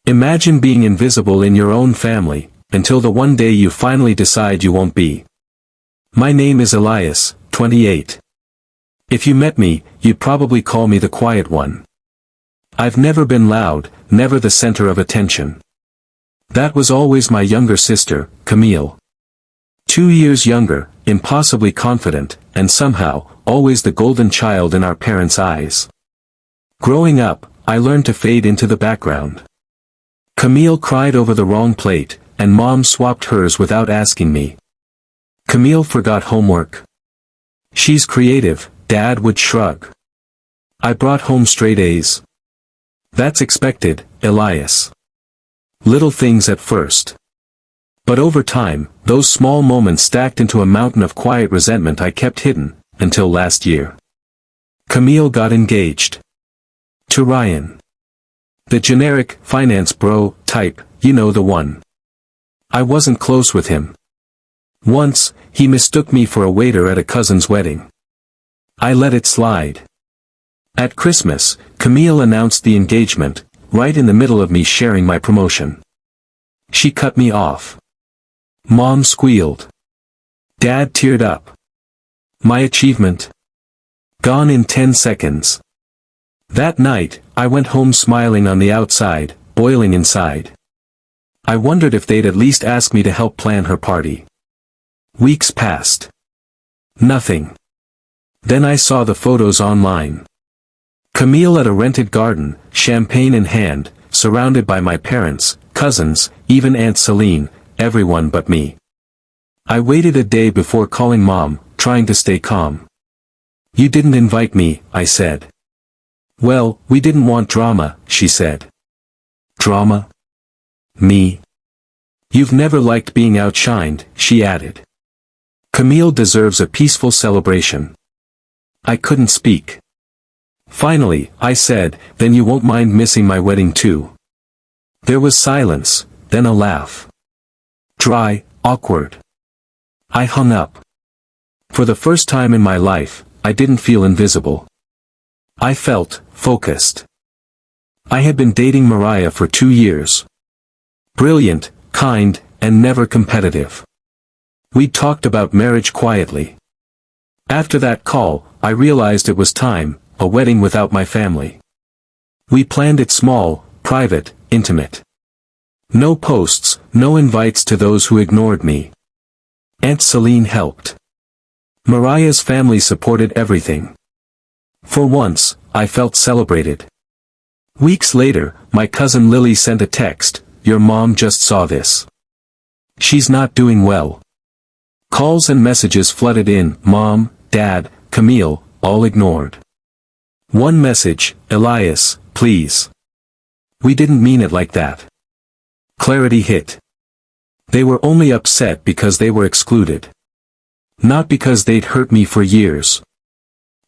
Imagine being invisible in your own family, until the one day you finally decide you won't be. My name is Elias, 28. If you met me, you'd probably call me the quiet one. I've never been loud, never the center of attention. That was always my younger sister, Camille. 2 years younger, impossibly confident, and somehow, always the golden child in our parents' eyes. Growing up, I learned to fade into the background. Camille cried over the wrong plate, and Mom swapped hers without asking me. Camille forgot homework. She's creative, Dad would shrug. I brought home straight A's. That's expected, Elias. Little things at first. But over time, those small moments stacked into a mountain of quiet resentment I kept hidden, until last year. Camille got engaged. To Ryan. The generic, finance bro, type, you know the one. I wasn't close with him. Once, he mistook me for a waiter at a cousin's wedding. I let it slide. At Christmas, Camille announced the engagement, right in the middle of me sharing my promotion. She cut me off. Mom squealed. Dad teared up. My achievement? Gone in 10 seconds. That night, I went home smiling on the outside, boiling inside. I wondered if they'd at least ask me to help plan her party. Weeks passed. Nothing. Then I saw the photos online. Camille at a rented garden, champagne in hand, surrounded by my parents, cousins, even Aunt Celine, everyone but me. I waited a day before calling Mom, trying to stay calm. You didn't invite me, I said. Well, we didn't want drama, she said. Drama? Me? You've never liked being outshined, she added. Camille deserves a peaceful celebration. I couldn't speak. Finally, I said, then you won't mind missing my wedding too. There was silence, then a laugh. Dry, awkward. I hung up. For the first time in my life, I didn't feel invisible. I felt focused. I had been dating Mariah for 2 years. Brilliant, kind, and never competitive. We'd talked about marriage quietly. After that call, I realized it was time, a wedding without my family. We planned it small, private, intimate. No posts, no invites to those who ignored me. Aunt Celine helped. Mariah's family supported everything. For once, I felt celebrated. Weeks later, my cousin Lily sent a text, "Your mom just saw this. She's not doing well." Calls and messages flooded in, Mom, Dad, Camille, all ignored. One message, Elias, please. We didn't mean it like that. Clarity hit. They were only upset because they were excluded. Not because they'd hurt me for years.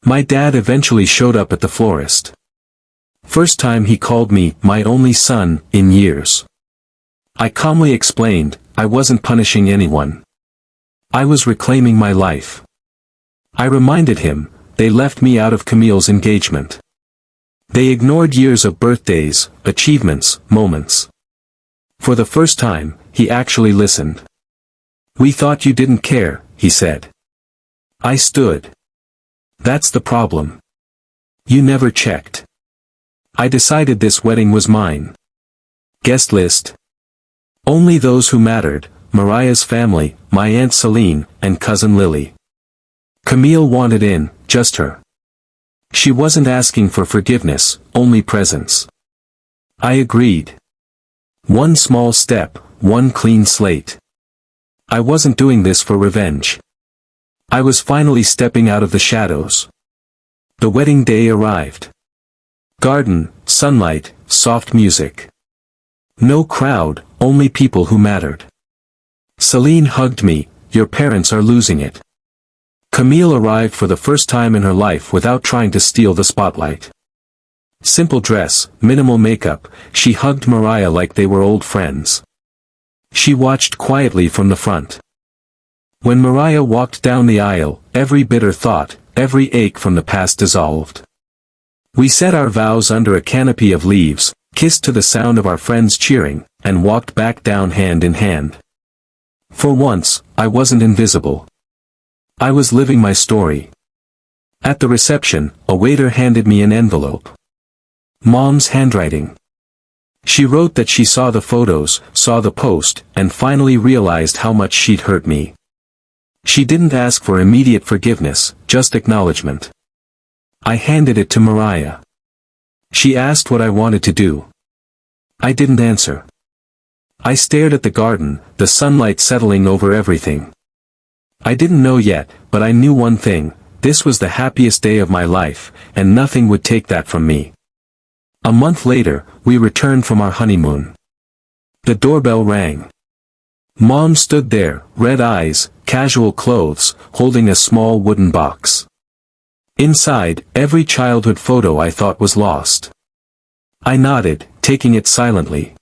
My dad eventually showed up at the florist. First time he called me my only son in years. I calmly explained, I wasn't punishing anyone. I was reclaiming my life. I reminded him, they left me out of Camille's engagement. They ignored years of birthdays, achievements, moments. For the first time, he actually listened. We thought you didn't care, he said. I stood. That's the problem. You never checked. I decided this wedding was mine. Guest list. Only those who mattered, Mariah's family, my Aunt Celine, and cousin Lily. Camille wanted in, just her. She wasn't asking for forgiveness, only presence. I agreed. One small step, one clean slate. I wasn't doing this for revenge. I was finally stepping out of the shadows. The wedding day arrived. Garden, sunlight, soft music. No crowd, only people who mattered. Celine hugged me, your parents are losing it. Camille arrived for the first time in her life without trying to steal the spotlight. Simple dress, minimal makeup, she hugged Mariah like they were old friends. She watched quietly from the front. When Mariah walked down the aisle, every bitter thought, every ache from the past dissolved. We said our vows under a canopy of leaves, kissed to the sound of our friends cheering, and walked back down hand in hand. For once, I wasn't invisible. I was living my story. At the reception, a waiter handed me an envelope. Mom's handwriting. She wrote that she saw the photos, saw the post, and finally realized how much she'd hurt me. She didn't ask for immediate forgiveness, just acknowledgement. I handed it to Mariah. She asked what I wanted to do. I didn't answer. I stared at the garden, the sunlight settling over everything. I didn't know yet, but I knew one thing: this was the happiest day of my life, and nothing would take that from me. A month later, we returned from our honeymoon. The doorbell rang. Mom stood there, red eyes, casual clothes, holding a small wooden box. Inside, every childhood photo I thought was lost. I nodded, taking it silently.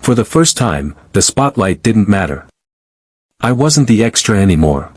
For the first time, the spotlight didn't matter. I wasn't the extra anymore.